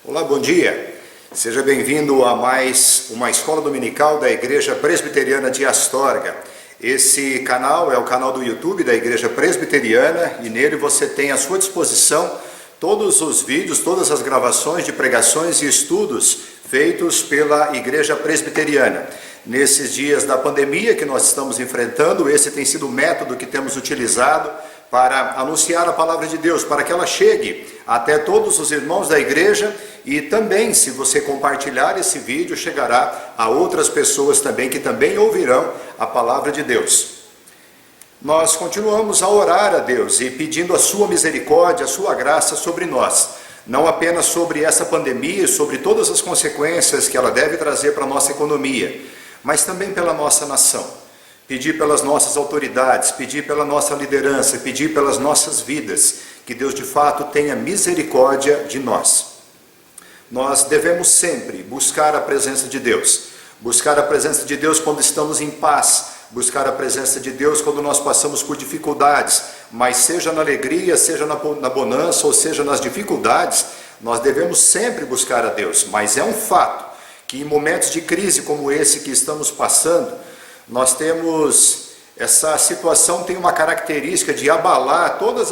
Olá, bom dia. Seja bem-vindo a mais uma escola dominical da Igreja Presbiteriana de Astorga. Esse canal é o canal do YouTube da Igreja Presbiteriana e nele você tem à sua disposição todos os vídeos, todas as gravações de pregações e estudos feitos pela Igreja Presbiteriana. Nesses dias da pandemia que nós estamos enfrentando, esse tem sido o método que temos utilizado para anunciar a palavra de Deus, para que ela chegue até todos os irmãos da igreja e também, se você compartilhar esse vídeo, chegará a outras pessoas também que também ouvirão a palavra de Deus. Nós continuamos a orar a Deus e pedindo a sua misericórdia, a sua graça sobre nós, não apenas sobre essa pandemia, sobre todas as consequências que ela deve trazer para a nossa economia, mas também pela nossa nação. Pedir pelas nossas autoridades, pedir pela nossa liderança, pedir pelas nossas vidas, que Deus de fato tenha misericórdia de nós. Nós devemos sempre buscar a presença de Deus, buscar a presença de Deus quando estamos em paz, buscar a presença de Deus quando nós passamos por dificuldades, mas seja na alegria, seja na bonança ou seja nas dificuldades, nós devemos sempre buscar a Deus, mas é um fato que em momentos de crise como esse que estamos passando, nós temos, essa situação tem uma característica de abalar toda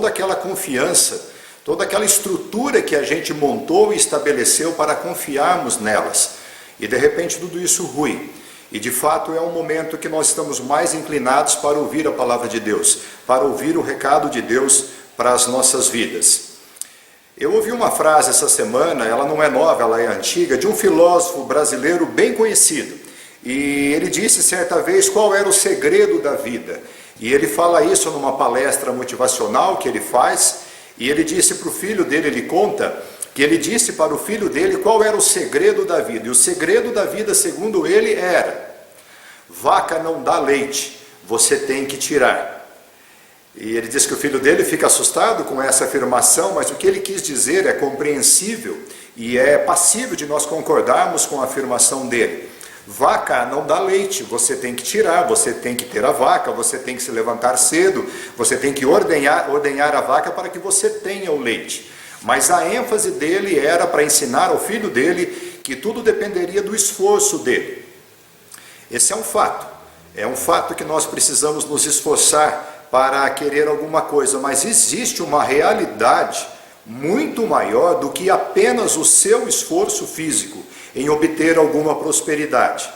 aquela confiança, toda aquela estrutura que a gente montou e estabeleceu para confiarmos nelas. E de repente tudo isso rui. E de fato é um momento que nós estamos mais inclinados para ouvir a palavra de Deus, para ouvir o recado de Deus para as nossas vidas. Eu ouvi uma frase essa semana, ela não é nova, ela é antiga, de um filósofo brasileiro bem conhecido. E ele disse certa vez qual era o segredo da vida. E ele fala isso numa palestra motivacional que ele faz. E ele disse para o filho dele, ele conta, que ele disse para o filho dele qual era o segredo da vida. E o segredo da vida, segundo ele, era: vaca não dá leite, você tem que tirar. E ele disse que o filho dele fica assustado com essa afirmação, mas o que ele quis dizer é compreensível e é passível de nós concordarmos com a afirmação dele. Vaca não dá leite, você tem que tirar, você tem que ter a vaca, você tem que se levantar cedo, você tem que ordenhar a vaca para que você tenha o leite. Mas a ênfase dele era para ensinar ao filho dele que tudo dependeria do esforço dele. Esse é um fato que nós precisamos nos esforçar para querer alguma coisa, mas existe uma realidade muito maior do que apenas o seu esforço físico em obter alguma prosperidade.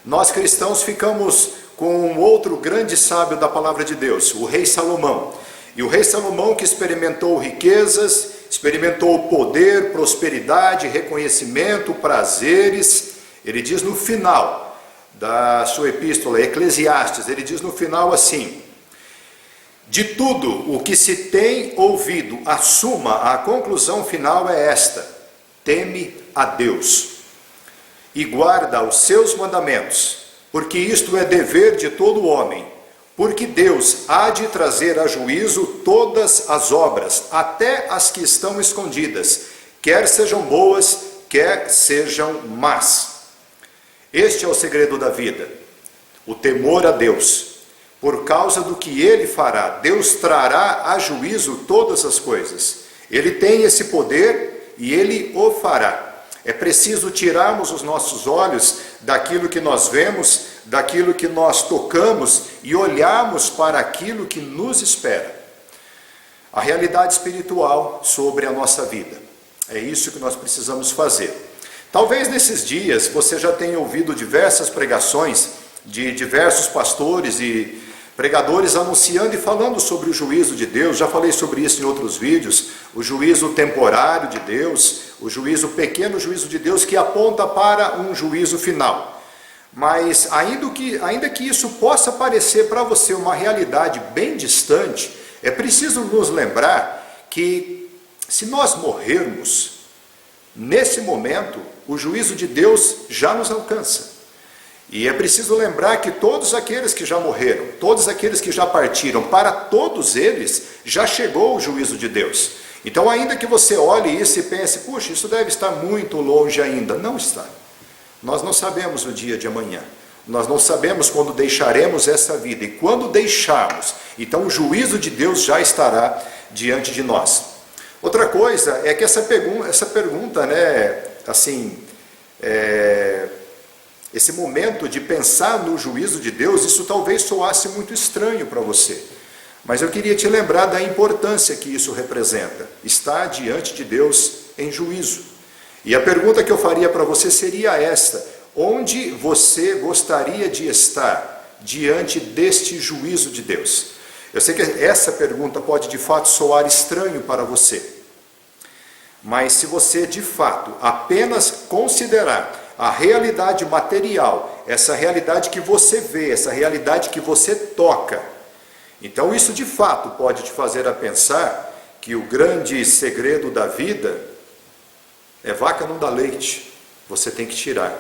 Nós cristãos ficamos com outro grande sábio da palavra de Deus, o rei Salomão. E o rei Salomão, que experimentou riquezas, experimentou poder, prosperidade, reconhecimento, prazeres, ele diz no final da sua epístola, Eclesiastes, ele diz no final assim: de tudo o que se tem ouvido, a conclusão final é esta: teme a Deus e guarda os seus mandamentos, porque isto é dever de todo homem, porque Deus há de trazer a juízo todas as obras, até as que estão escondidas, quer sejam boas, quer sejam más. Este é o segredo da vida, o temor a Deus. Por causa do que Ele fará, Deus trará a juízo todas as coisas. Ele tem esse poder e Ele o fará. É preciso tirarmos os nossos olhos daquilo que nós vemos, daquilo que nós tocamos e olharmos para aquilo que nos espera. A realidade espiritual sobre a nossa vida. É isso que nós precisamos fazer. Talvez nesses dias você já tenha ouvido diversas pregações de diversos pastores e pregadores anunciando e falando sobre o juízo de Deus. Já falei sobre isso em outros vídeos, o juízo temporário de Deus, o pequeno juízo de Deus que aponta para um juízo final. Mas ainda que isso possa parecer para você uma realidade bem distante, é preciso nos lembrar que se nós morrermos, nesse momento, o juízo de Deus já nos alcança. E é preciso lembrar que todos aqueles que já morreram, todos aqueles que já partiram, para todos eles já chegou o juízo de Deus. Então, ainda que você olhe isso e pense: puxa, isso deve estar muito longe ainda. Não está. Nós não sabemos o dia de amanhã. Nós não sabemos quando deixaremos essa vida. E quando deixarmos, então o juízo de Deus já estará diante de nós. Outra coisa é que essa pergunta, né, assim, esse momento de pensar no juízo de Deus, isso talvez soasse muito estranho para você. Mas eu queria te lembrar da importância que isso representa, estar diante de Deus em juízo. E a pergunta que eu faria para você seria esta: onde você gostaria de estar diante deste juízo de Deus? Eu sei que essa pergunta pode de fato soar estranho para você, mas se você de fato apenas considerar a realidade material, essa realidade que você vê, essa realidade que você toca, então isso de fato pode te fazer a pensar que o grande segredo da vida é vaca não dá leite, você tem que tirar.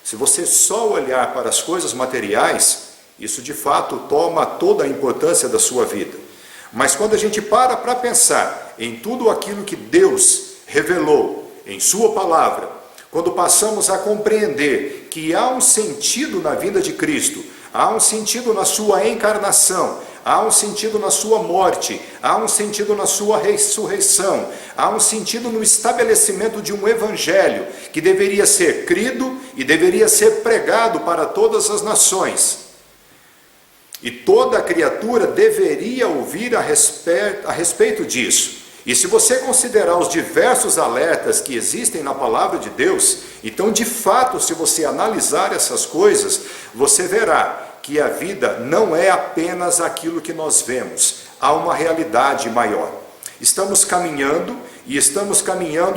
Se você só olhar para as coisas materiais, isso de fato toma toda a importância da sua vida. Mas quando a gente para pensar em tudo aquilo que Deus revelou em sua palavra, quando passamos a compreender que há um sentido na vinda de Cristo, há um sentido na sua encarnação, há um sentido na sua morte, há um sentido na sua ressurreição, há um sentido no estabelecimento de um evangelho que deveria ser crido e deveria ser pregado para todas as nações. E toda criatura deveria ouvir a respeito disso. E se você considerar os diversos alertas que existem na palavra de Deus, então de fato, se você analisar essas coisas, você verá que a vida não é apenas aquilo que nós vemos, há uma realidade maior. Estamos caminhando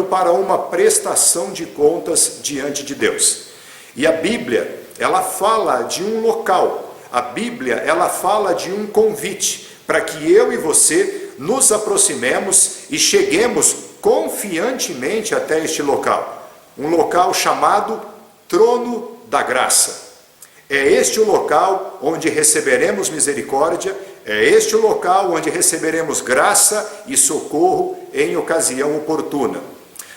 para uma prestação de contas diante de Deus. E a Bíblia, ela fala de um local. A Bíblia, ela fala de um convite para que eu e você nos aproximemos e cheguemos confiantemente até este local. Um local chamado Trono da Graça. É este o local onde receberemos misericórdia, é este o local onde receberemos graça e socorro em ocasião oportuna.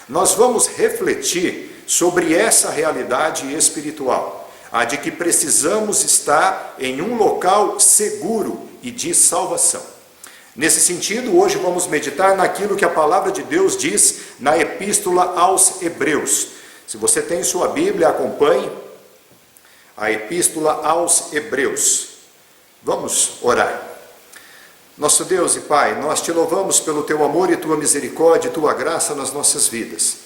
Nós vamos refletir sobre essa realidade espiritual, a de que precisamos estar em um local seguro e de salvação. Nesse sentido, hoje vamos meditar naquilo que a palavra de Deus diz na Epístola aos Hebreus. Se você tem sua Bíblia, acompanhe a Epístola aos Hebreus. Vamos orar. Nosso Deus e Pai, nós te louvamos pelo teu amor e tua misericórdia e tua graça nas nossas vidas.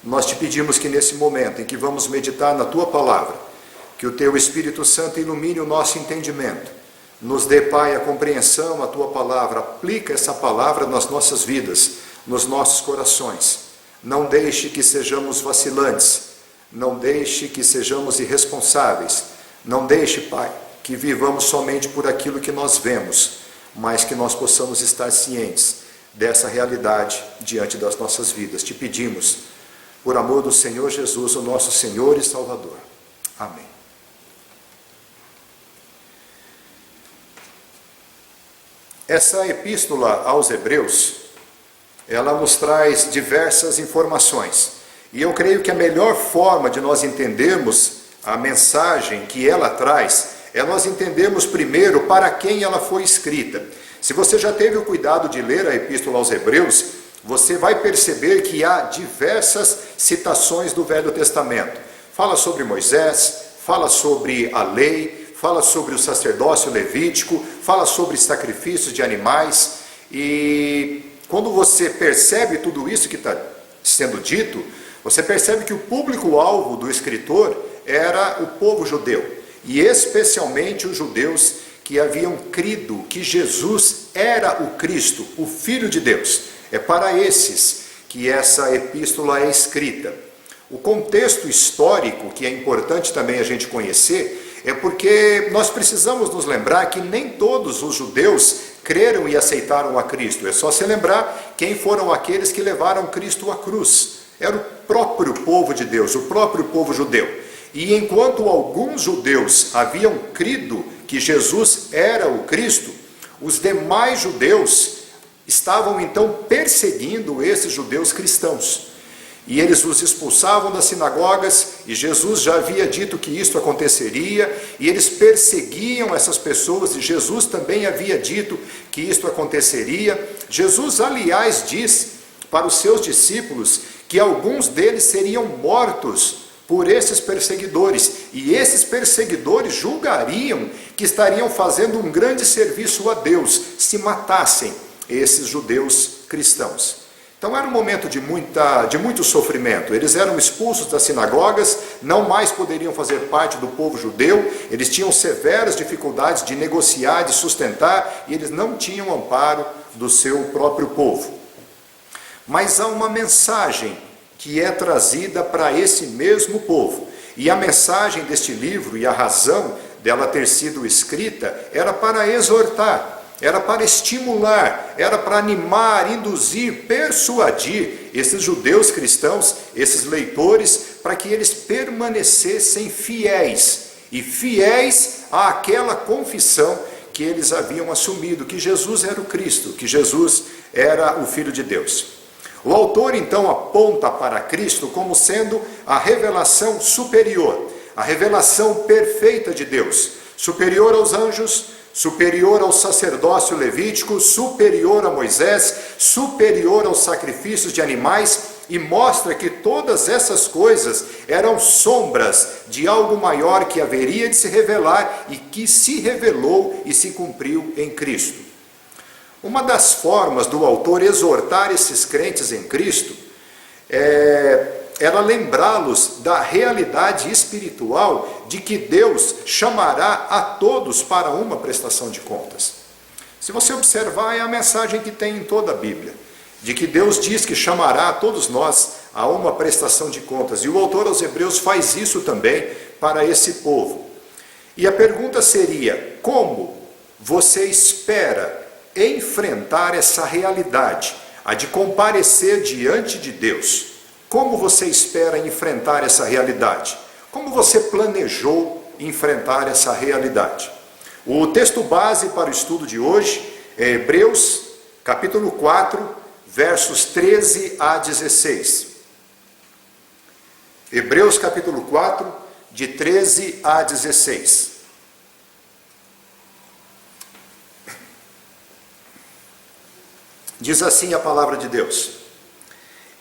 Nós te pedimos que nesse momento em que vamos meditar na tua palavra, que o teu Espírito Santo ilumine o nosso entendimento. Nos dê, Pai, a compreensão, a tua palavra. Aplica essa palavra nas nossas vidas, nos nossos corações. Não deixe que sejamos vacilantes. Não deixe que sejamos irresponsáveis. Não deixe, Pai, que vivamos somente por aquilo que nós vemos, mas que nós possamos estar cientes dessa realidade diante das nossas vidas. Te pedimos, por amor do Senhor Jesus, o nosso Senhor e Salvador. Amém. Essa epístola aos Hebreus, ela nos traz diversas informações. E eu creio que a melhor forma de nós entendermos a mensagem que ela traz é nós entendermos primeiro para quem ela foi escrita. Se você já teve o cuidado de ler a epístola aos Hebreus, você vai perceber que há diversas citações do Velho Testamento. Fala sobre Moisés, fala sobre a lei, fala sobre o sacerdócio levítico, fala sobre sacrifícios de animais, e quando você percebe tudo isso que está sendo dito, você percebe que o público-alvo do escritor era o povo judeu, e especialmente os judeus que haviam crido que Jesus era o Cristo, o Filho de Deus. É para esses que essa epístola é escrita. O contexto histórico, que é importante também a gente conhecer, é porque nós precisamos nos lembrar que nem todos os judeus creram e aceitaram a Cristo. É só se lembrar quem foram aqueles que levaram Cristo à cruz. Era o próprio povo de Deus, o próprio povo judeu. E enquanto alguns judeus haviam crido que Jesus era o Cristo, os demais judeus estavam então perseguindo esses judeus cristãos. E eles os expulsavam das sinagogas, e Jesus já havia dito que isto aconteceria, e eles perseguiam essas pessoas, e Jesus também havia dito que isto aconteceria. Jesus, aliás, diz para os seus discípulos que alguns deles seriam mortos por esses perseguidores, e esses perseguidores julgariam que estariam fazendo um grande serviço a Deus se matassem esses judeus cristãos. Então era um momento de muito sofrimento. Eles eram expulsos das sinagogas, não mais poderiam fazer parte do povo judeu, eles tinham severas dificuldades de negociar, de sustentar, e eles não tinham amparo do seu próprio povo. Mas há uma mensagem que é trazida para esse mesmo povo. E a mensagem deste livro, e a razão dela ter sido escrita, era para exortar, era para estimular, era para animar, induzir, persuadir esses judeus cristãos, esses leitores, para que eles permanecessem fiéis, e fiéis àquela confissão que eles haviam assumido, que Jesus era o Cristo, que Jesus era o Filho de Deus. O autor então aponta para Cristo como sendo a revelação superior, a revelação perfeita de Deus, superior aos anjos, superior ao sacerdócio levítico, superior a Moisés, superior aos sacrifícios de animais, e mostra que todas essas coisas eram sombras de algo maior que haveria de se revelar e que se revelou e se cumpriu em Cristo. Uma das formas do autor exortar esses crentes em Cristo era lembrá-los da realidade espiritual de que Deus chamará a todos para uma prestação de contas. Se você observar, é a mensagem que tem em toda a Bíblia, de que Deus diz que chamará a todos nós a uma prestação de contas, e o autor aos Hebreus faz isso também para esse povo. E a pergunta seria: como você espera enfrentar essa realidade, a de comparecer diante de Deus? Como você espera enfrentar essa realidade? Como você planejou enfrentar essa realidade? O texto base para o estudo de hoje é Hebreus, capítulo 4, versos 13 a 16. Hebreus, capítulo 4, de 13 a 16. Diz assim a palavra de Deus: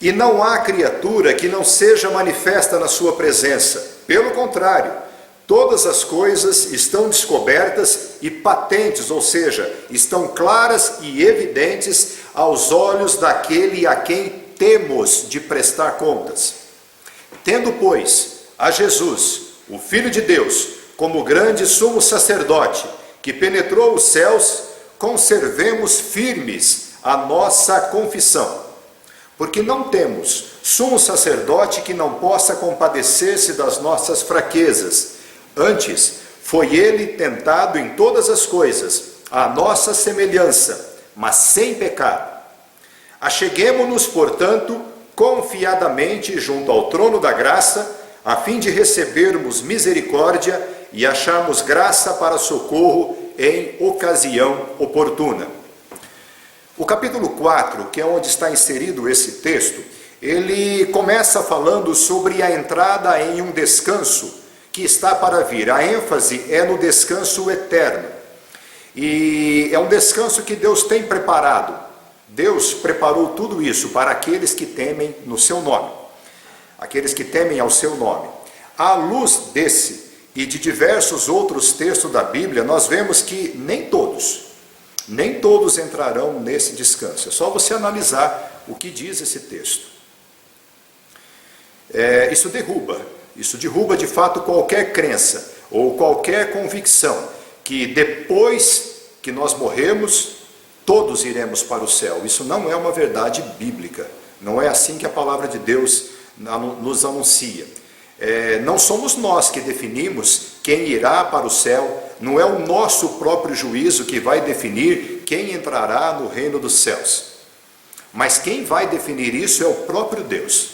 e não há criatura que não seja manifesta na sua presença. Pelo contrário, todas as coisas estão descobertas e patentes, ou seja, estão claras e evidentes aos olhos daquele a quem temos de prestar contas. Tendo, pois, a Jesus, o Filho de Deus, como grande sumo sacerdote, que penetrou os céus, conservemos firmes a nossa confissão. Porque não temos sumo sacerdote que não possa compadecer-se das nossas fraquezas. Antes, foi ele tentado em todas as coisas, à nossa semelhança, mas sem pecado. Acheguemo-nos, portanto, confiadamente junto ao trono da graça, a fim de recebermos misericórdia e acharmos graça para socorro em ocasião oportuna. O capítulo 4, que é onde está inserido esse texto, ele começa falando sobre a entrada em um descanso que está para vir. A ênfase é no descanso eterno. E é um descanso que Deus tem preparado. Deus preparou tudo isso para aqueles que temem no seu nome. Aqueles que temem ao seu nome. À luz desse e de diversos outros textos da Bíblia, nós vemos que nem todos entrarão nesse descanso. É só você analisar o que diz esse texto. Isso derruba de fato qualquer crença ou qualquer convicção que depois que nós morremos, todos iremos para o céu. Isso não é uma verdade bíblica. Não é assim que a palavra de Deus nos anuncia. Não somos nós que definimos quem irá para o céu. Não é o nosso próprio juízo que vai definir quem entrará no reino dos céus. Mas quem vai definir isso é o próprio Deus.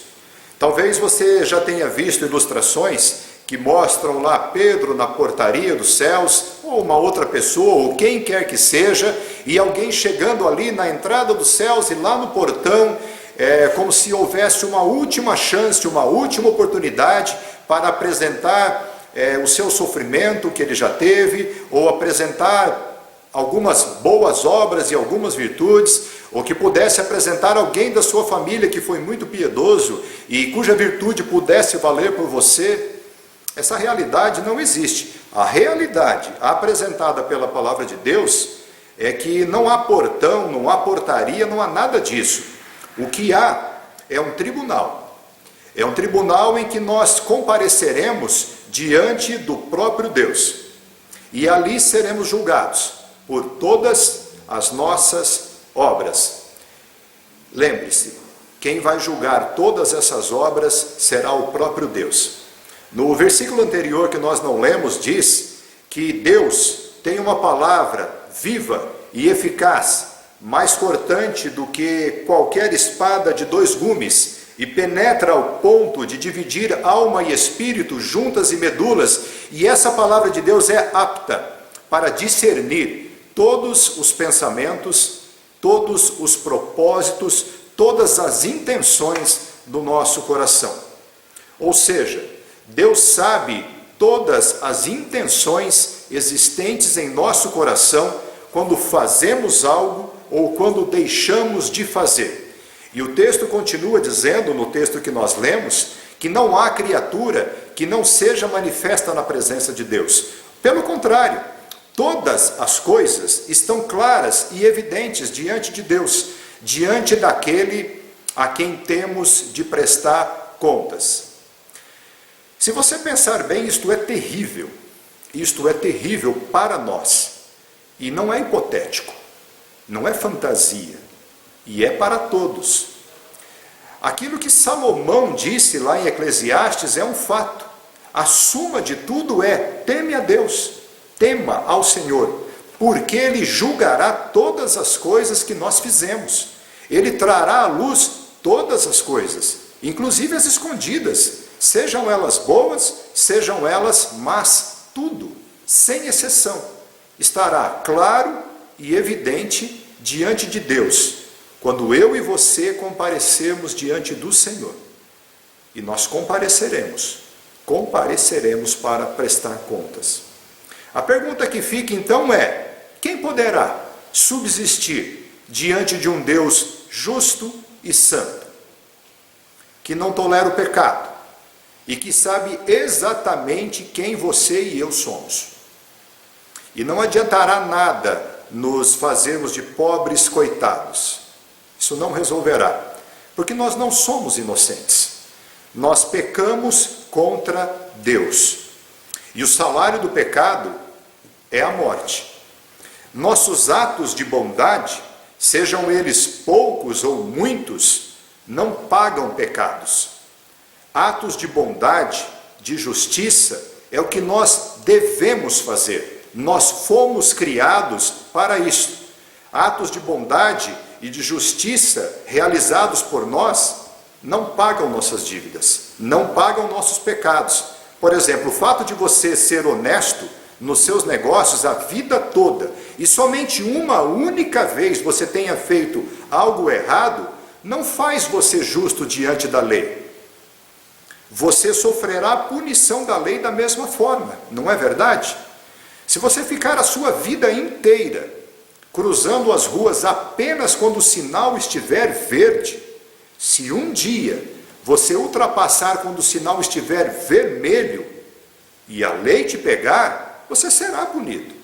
Talvez você já tenha visto ilustrações que mostram lá Pedro na portaria dos céus, ou uma outra pessoa, ou quem quer que seja, e alguém chegando ali na entrada dos céus e lá no portão, como se houvesse uma última chance, uma última oportunidade para apresentar o seu sofrimento que ele já teve, ou apresentar algumas boas obras e algumas virtudes, ou que pudesse apresentar alguém da sua família que foi muito piedoso e cuja virtude pudesse valer por você, essa realidade não existe. A realidade apresentada pela palavra de Deus é que não há portão, não há portaria, não há nada disso. O que há é um tribunal. É um tribunal em que nós compareceremos diante do próprio Deus. E ali seremos julgados por todas as nossas obras. Lembre-se, quem vai julgar todas essas obras será o próprio Deus. No versículo anterior que nós não lemos, diz que Deus tem uma palavra viva e eficaz, mais cortante do que qualquer espada de 2 gumes, e penetra ao ponto de dividir alma e espírito, juntas e medulas, e essa palavra de Deus é apta para discernir todos os pensamentos, todos os propósitos, todas as intenções do nosso coração. Ou seja, Deus sabe todas as intenções existentes em nosso coração quando fazemos algo ou quando deixamos de fazer. E o texto continua dizendo, no texto que nós lemos, que não há criatura que não seja manifesta na presença de Deus. Pelo contrário, todas as coisas estão claras e evidentes diante de Deus, diante daquele a quem temos de prestar contas. Se você pensar bem, isto é terrível para nós, e não é hipotético, não é fantasia, e é para todos. Aquilo que Salomão disse lá em Eclesiastes é um fato. A suma de tudo é: teme a Deus, tema ao Senhor, porque Ele julgará todas as coisas que nós fizemos. Ele trará à luz todas as coisas, inclusive as escondidas, sejam elas boas, sejam elas más, tudo, sem exceção, estará claro e evidente diante de Deus, quando eu e você comparecermos diante do Senhor. E nós compareceremos para prestar contas. A pergunta que fica então é: quem poderá subsistir diante de um Deus justo e santo, que não tolera o pecado e que sabe exatamente quem você e eu somos? E não adiantará nada nos fazermos de pobres coitados. Isso não resolverá, porque nós não somos inocentes. Nós pecamos contra Deus. E o salário do pecado é a morte. Nossos atos de bondade, sejam eles poucos ou muitos, não pagam pecados. Atos de bondade, de justiça, é o que nós devemos fazer. Nós fomos criados para isso. Atos de bondade e de justiça realizados por nós não pagam nossas dívidas, não pagam nossos pecados. Por exemplo, o fato de você ser honesto nos seus negócios a vida toda e somente uma única vez você tenha feito algo errado, não faz você justo diante da lei. Você sofrerá a punição da lei da mesma forma, não é verdade? Se você ficar a sua vida inteira cruzando as ruas apenas quando o sinal estiver verde, se um dia você ultrapassar quando o sinal estiver vermelho e a lei te pegar, você será punido.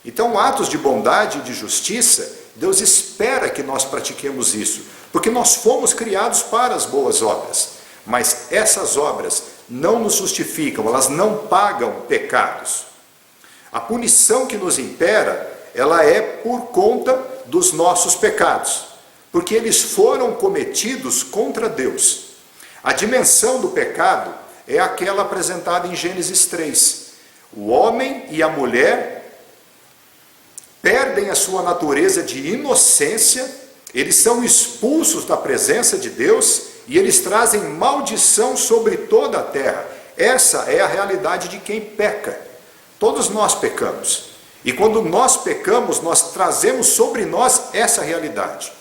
Então, atos de bondade e de justiça, Deus espera que nós pratiquemos isso, porque nós fomos criados para as boas obras. Mas essas obras não nos justificam, elas não pagam pecados. A punição que nos impera, ela é por conta dos nossos pecados, porque eles foram cometidos contra Deus. A dimensão do pecado é aquela apresentada em Gênesis 3. O homem e a mulher perdem a sua natureza de inocência, eles são expulsos da presença de Deus e eles trazem maldição sobre toda a terra. Essa é a realidade de quem peca. Todos nós pecamos. E quando nós pecamos, nós trazemos sobre nós essa realidade.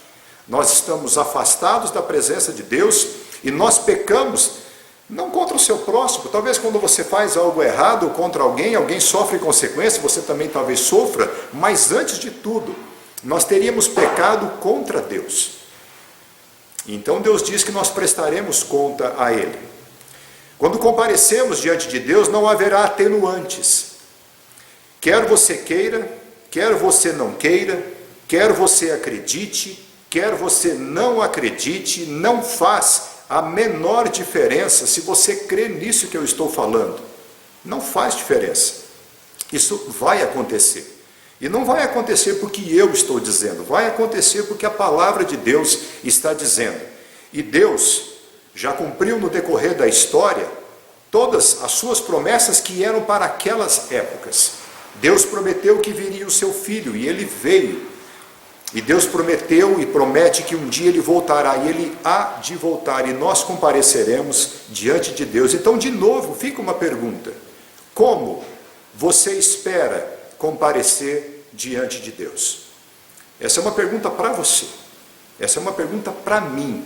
Nós estamos afastados da presença de Deus e nós pecamos Não contra o seu próximo. Talvez quando você faz algo errado contra alguém, alguém sofre consequência, você também talvez sofra, mas antes de tudo, nós teríamos pecado contra Deus. Então Deus diz que nós prestaremos conta a Ele. Quando comparecemos diante de Deus, não haverá atenuantes. Quer você queira, quer você não queira, quer você acredite, quer você não acredite, não faz a menor diferença se você crê nisso que eu estou falando. Não faz diferença. Isso vai acontecer. E não vai acontecer porque eu estou dizendo, vai acontecer porque a palavra de Deus está dizendo. E Deus já cumpriu no decorrer da história todas as suas promessas que eram para aquelas épocas. Deus prometeu que viria o seu filho e ele veio. E Deus prometeu e promete que um dia ele voltará, e ele há de voltar, e nós compareceremos diante de Deus. Então, de novo, fica uma pergunta: como você espera comparecer diante de Deus? Essa é uma pergunta para você, essa é uma pergunta para mim.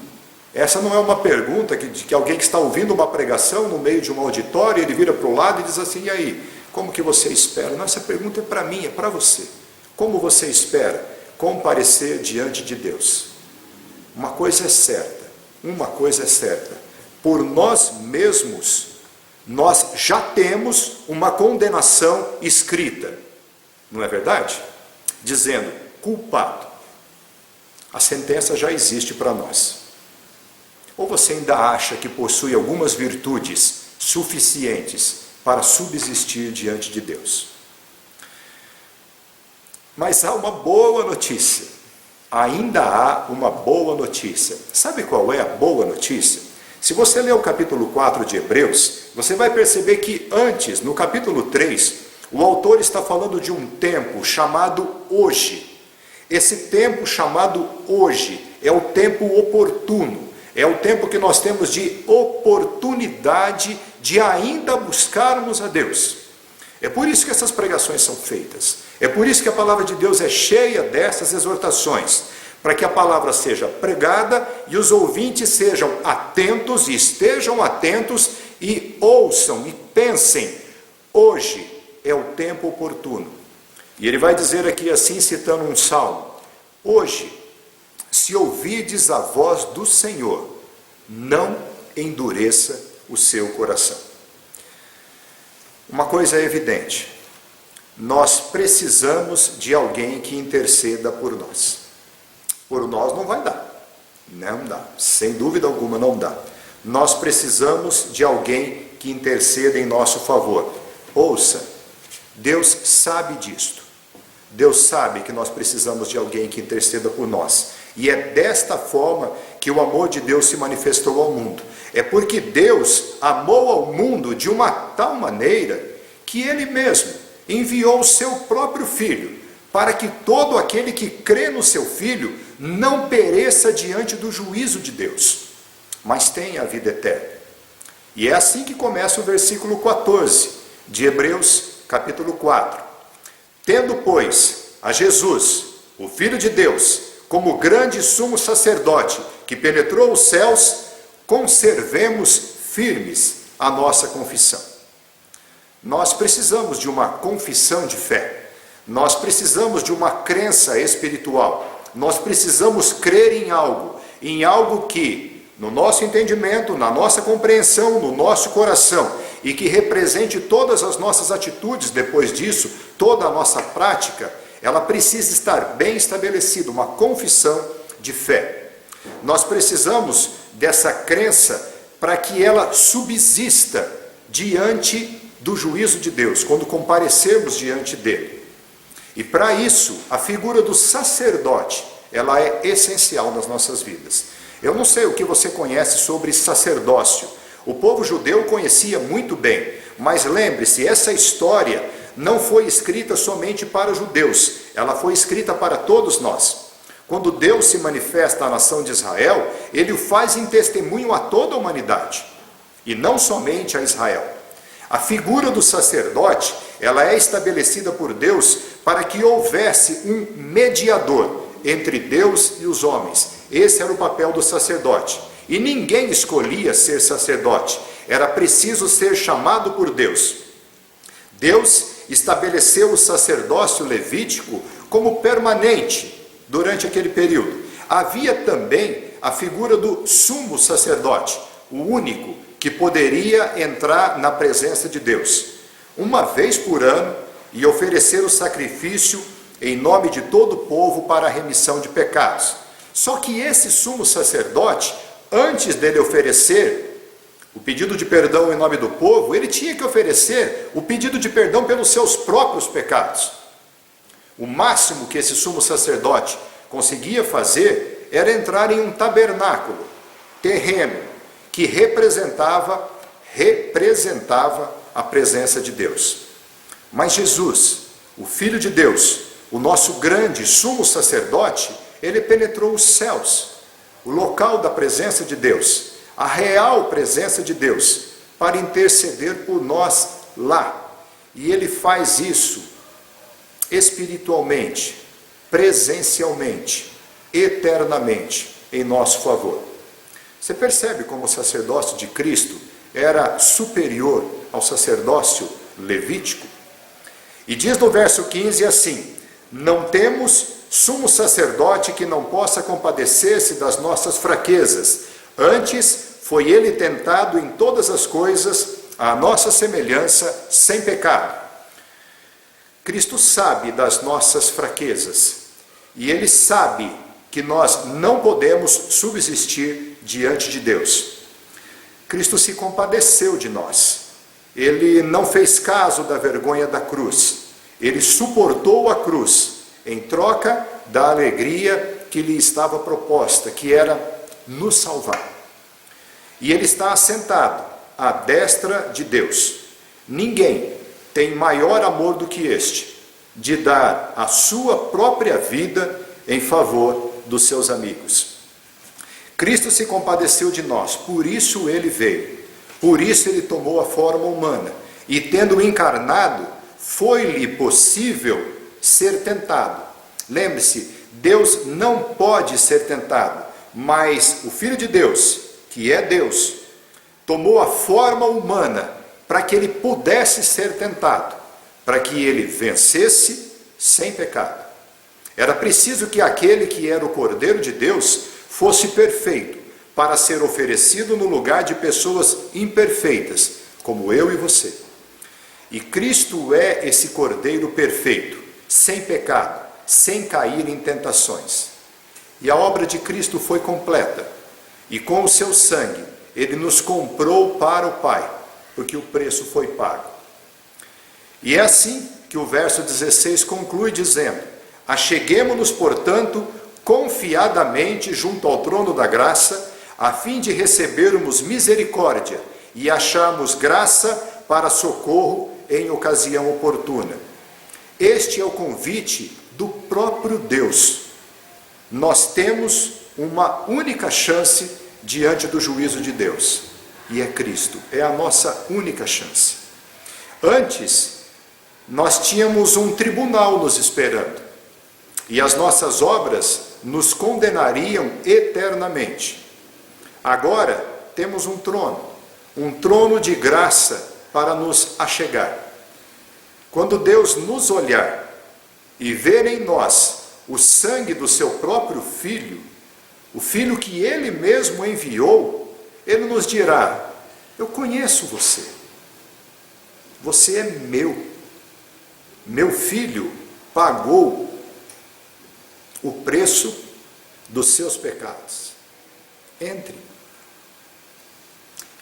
Essa não é uma pergunta que alguém que está ouvindo uma pregação no meio de um auditório, ele vira para o lado e diz assim: e aí, como que você espera? Não, essa pergunta é para mim, é para você. Como você espera comparecer diante de Deus? Uma coisa é certa, por nós mesmos, nós já temos uma condenação escrita, não é verdade? Dizendo, culpado. A sentença já existe para nós. Ou você ainda acha que possui algumas virtudes suficientes para subsistir diante de Deus? Mas há uma boa notícia, ainda há uma boa notícia. Sabe qual é a boa notícia? Se você ler o capítulo 4 de Hebreus, você vai perceber que antes, no capítulo 3, o autor está falando de um tempo chamado hoje. Esse tempo chamado hoje é o tempo oportuno, é o tempo que nós temos de oportunidade de ainda buscarmos a Deus. É por isso que essas pregações são feitas. É por isso que a palavra de Deus é cheia dessas exortações, para que a palavra seja pregada e os ouvintes sejam atentos e estejam atentos e ouçam e pensem: hoje é o tempo oportuno. E ele vai dizer aqui assim, citando um salmo: hoje, se ouvides a voz do Senhor, não endureça o seu coração. Uma coisa é evidente: nós precisamos de alguém que interceda por nós. Por nós não vai dar, não dá, sem dúvida alguma não dá. Nós precisamos de alguém que interceda em nosso favor. Ouça, Deus sabe disto. Deus sabe que nós precisamos de alguém que interceda por nós. E é desta forma que o amor de Deus se manifestou ao mundo. É porque Deus amou ao mundo de uma tal maneira que Ele mesmo enviou o seu próprio Filho, para que todo aquele que crê no seu Filho não pereça diante do juízo de Deus, mas tenha a vida eterna. E é assim que começa o versículo 14 de Hebreus capítulo 4. Tendo, pois, a Jesus, o Filho de Deus, como grande sumo sacerdote que penetrou os céus, conservemos firmes a nossa confissão. Nós precisamos de uma confissão de fé. Nós precisamos de uma crença espiritual. Nós precisamos crer em algo que, no nosso entendimento, na nossa compreensão, no nosso coração, e que represente todas as nossas atitudes depois disso, toda a nossa prática, ela precisa estar bem estabelecida, uma confissão de fé. Nós precisamos dessa crença para que ela subsista diante do juízo de Deus, quando comparecermos diante dele. E para isso, a figura do sacerdote, ela é essencial nas nossas vidas. Eu não sei o que você conhece sobre sacerdócio. O povo judeu conhecia muito bem, mas lembre-se, essa história não foi escrita somente para os judeus, ela foi escrita para todos nós. Quando Deus se manifesta à nação de Israel, Ele o faz em testemunho a toda a humanidade, e não somente a Israel. A figura do sacerdote, ela é estabelecida por Deus para que houvesse um mediador entre Deus e os homens. Esse era o papel do sacerdote. E ninguém escolhia ser sacerdote. era preciso ser chamado por Deus. Deus estabeleceu o sacerdócio levítico como permanente durante aquele período. Havia também a figura do sumo sacerdote, o único que poderia entrar na presença de Deus uma vez por ano e oferecer o sacrifício em nome de todo o povo para a remissão de pecados. Só que esse sumo sacerdote, antes dele oferecer o pedido de perdão em nome do povo, ele tinha que oferecer o pedido de perdão pelos seus próprios pecados. O máximo que esse sumo sacerdote conseguia fazer era entrar em um tabernáculo terreno que representava a presença de Deus. Mas Jesus, o Filho de Deus, o nosso grande sumo sacerdote, ele penetrou os céus, o local da presença de Deus, a real presença de Deus, para interceder por nós lá. E ele faz isso espiritualmente, presencialmente, eternamente, em nosso favor. Você percebe como o sacerdócio de Cristo era superior ao sacerdócio levítico? E diz no verso 15 assim: não temos sumo sacerdote que não possa compadecer-se das nossas fraquezas. Antes foi ele tentado em todas as coisas, à nossa semelhança, sem pecado. Cristo sabe das nossas fraquezas, e ele sabe que nós não podemos subsistir diante de Deus. Cristo se compadeceu de nós. Ele não fez caso da vergonha da cruz. Ele suportou a cruz em troca da alegria que lhe estava proposta, que era nos salvar. E ele está assentado à destra de Deus. Ninguém tem maior amor do que este, de dar a sua própria vida em favor dos seus amigos. Cristo se compadeceu de nós, por isso ele veio, por isso ele tomou a forma humana, e tendo encarnado, foi-lhe possível ser tentado. Lembre-se, Deus não pode ser tentado, mas o Filho de Deus, que é Deus, tomou a forma humana para que ele pudesse ser tentado, para que ele vencesse sem pecado. Era preciso que aquele que era o Cordeiro de Deus fosse perfeito, para ser oferecido no lugar de pessoas imperfeitas, como eu e você. E Cristo é esse Cordeiro perfeito, sem pecado, sem cair em tentações. E a obra de Cristo foi completa, e com o seu sangue, ele nos comprou para o Pai, porque o preço foi pago. E é assim que o verso 16 conclui dizendo: acheguemo-nos, portanto, confiadamente junto ao trono da graça, a fim de recebermos misericórdia e acharmos graça para socorro em ocasião oportuna. Este é o convite do próprio Deus. Nós temos uma única chance diante do juízo de Deus, e é Cristo, é a nossa única chance. Antes, nós tínhamos um tribunal nos esperando, e as nossas obras nos condenariam eternamente. Agora temos um trono de graça para nos achegar. Quando Deus nos olhar e ver em nós o sangue do seu próprio Filho, o Filho que Ele mesmo enviou, Ele nos dirá: eu conheço você, você é meu Filho pagou o preço dos seus pecados. Entre.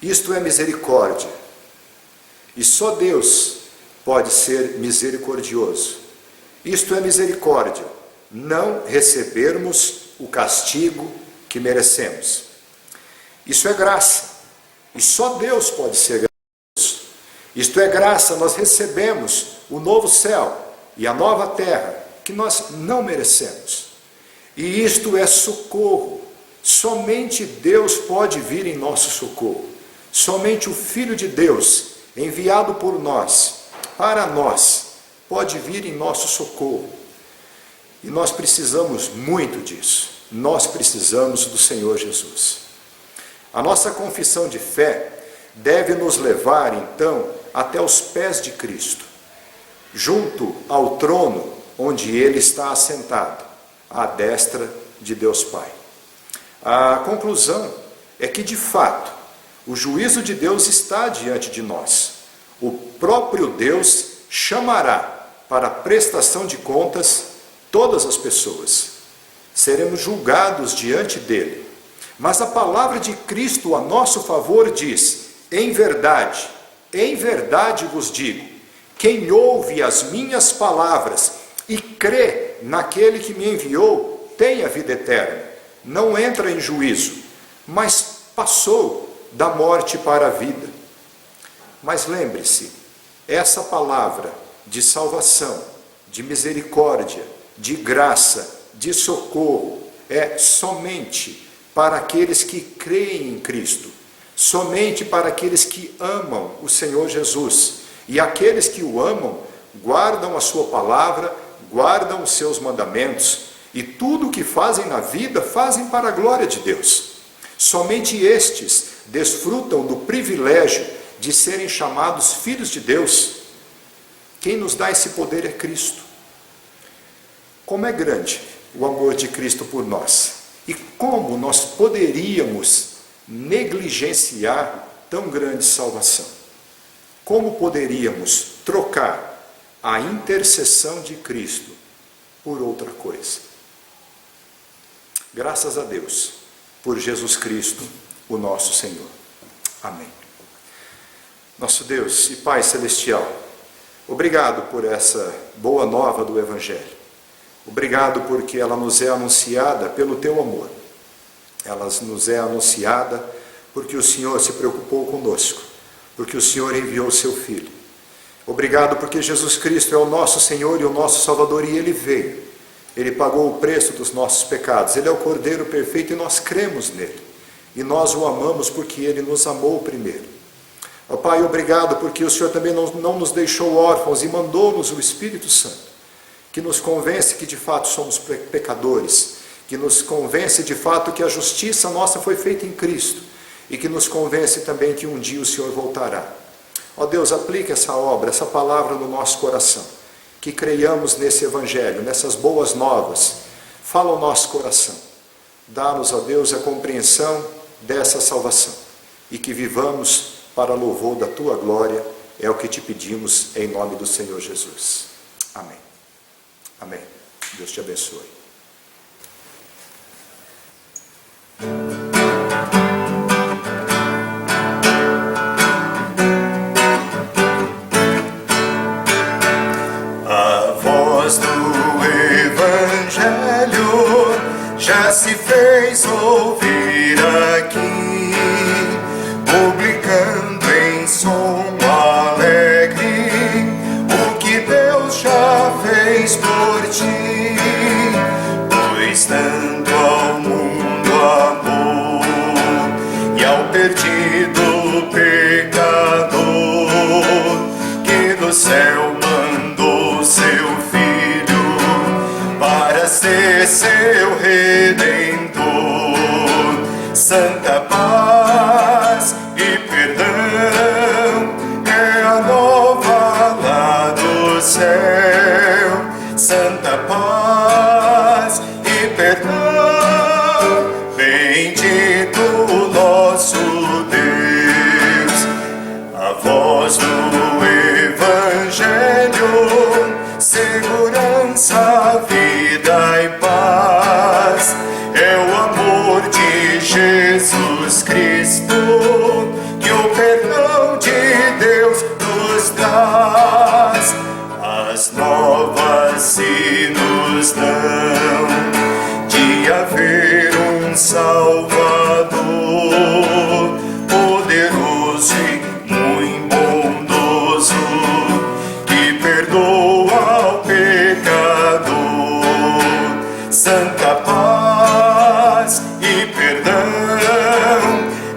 Isto é misericórdia. E só Deus pode ser misericordioso. Isto é misericórdia. Não recebermos o castigo que merecemos. Isso é graça. E só Deus pode ser gracioso. Isto é graça, nós recebemos o novo céu e a nova terra que nós não merecemos. E isto é socorro. Somente Deus pode vir em nosso socorro. Somente o Filho de Deus, enviado por nós, para nós, pode vir em nosso socorro. E nós precisamos muito disso. Nós precisamos do Senhor Jesus. A nossa confissão de fé deve nos levar, então, até os pés de Cristo, junto ao trono onde Ele está assentado, à destra de Deus Pai. A conclusão é que, de fato, o juízo de Deus está diante de nós. O próprio Deus chamará para a prestação de contas todas as pessoas. Seremos julgados diante dele. Mas a palavra de Cristo a nosso favor diz: em verdade vos digo, quem ouve as minhas palavras e crê naquele que me enviou, tem a vida eterna. Não entra em juízo, mas passou da morte para a vida. Mas lembre-se, essa palavra de salvação, de misericórdia, de graça, de socorro, é somente para aqueles que creem em Cristo, somente para aqueles que amam o Senhor Jesus. E aqueles que o amam, guardam a sua palavra, guardam os seus mandamentos, e tudo o que fazem na vida, fazem para a glória de Deus. Somente estes desfrutam do privilégio de serem chamados filhos de Deus. Quem nos dá esse poder é Cristo. Como é grande o amor de Cristo por nós, e como nós poderíamos negligenciar tão grande salvação? Como poderíamos trocar a intercessão de Cristo por outra coisa? Graças a Deus por Jesus Cristo, o nosso Senhor. Amém. Nosso Deus e Pai Celestial, obrigado por essa boa nova do Evangelho. Obrigado porque ela nos é anunciada pelo Teu amor. Ela nos é anunciada porque o Senhor se preocupou conosco, porque o Senhor enviou o Seu Filho. Obrigado porque Jesus Cristo é o nosso Senhor e o nosso Salvador, e Ele veio. Ele pagou o preço dos nossos pecados. Ele é o Cordeiro perfeito e nós cremos nele. E nós o amamos porque Ele nos amou primeiro. Ó Pai, obrigado porque o Senhor também não nos deixou órfãos e mandou-nos o Espírito Santo, que nos convence que de fato somos pecadores, que nos convence de fato que a justiça nossa foi feita em Cristo, e que nos convence também que um dia o Senhor voltará. Ó Deus, aplique essa obra, essa palavra no nosso coração, que creiamos nesse Evangelho, nessas boas novas. Fala ao nosso coração. Dá-nos, ó Deus, a compreensão dessa salvação, e que vivamos para louvor da Tua glória. É o que te pedimos em nome do Senhor Jesus. Amém. Amém. Deus te abençoe. A voz do Evangelho já se fez ouvir aqui, publicando em som alegre o que Deus já fez por ti, pois tanto ao mundo amor e ao perdido pecador, que do céu mandou seu Filho para ser seu Redentor. Santa paz e perdão é a nova lá do céu. Santa paz e perdão, bendito o nosso Deus. A voz do Evangelho, segurança, vida e paz, é o amor de Jesus Cristo, que o perdão de Deus nos dá. As novas se nos dão de haver um Salvador, poderoso e muito bondoso, que perdoa o pecador. Santa paz e perdão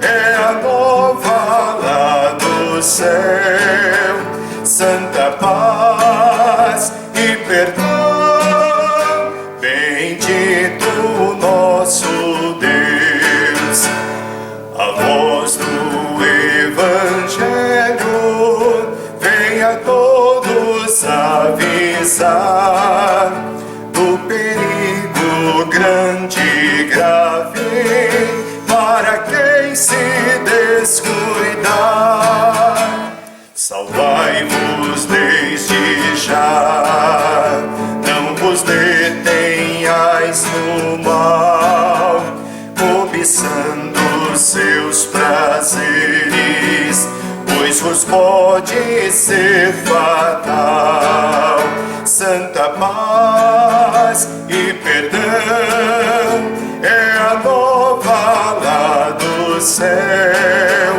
é a nova lá do céu. Santa paz e perdão, bendito o nosso Deus. A avisar do perigo grande e grave para quem se descuidar. Salvai-vos desde já, não vos detenhais no mal, cobiçando seus prazeres, pois vos pode ser fatal. Santa paz e perdão é a nova lá do céu.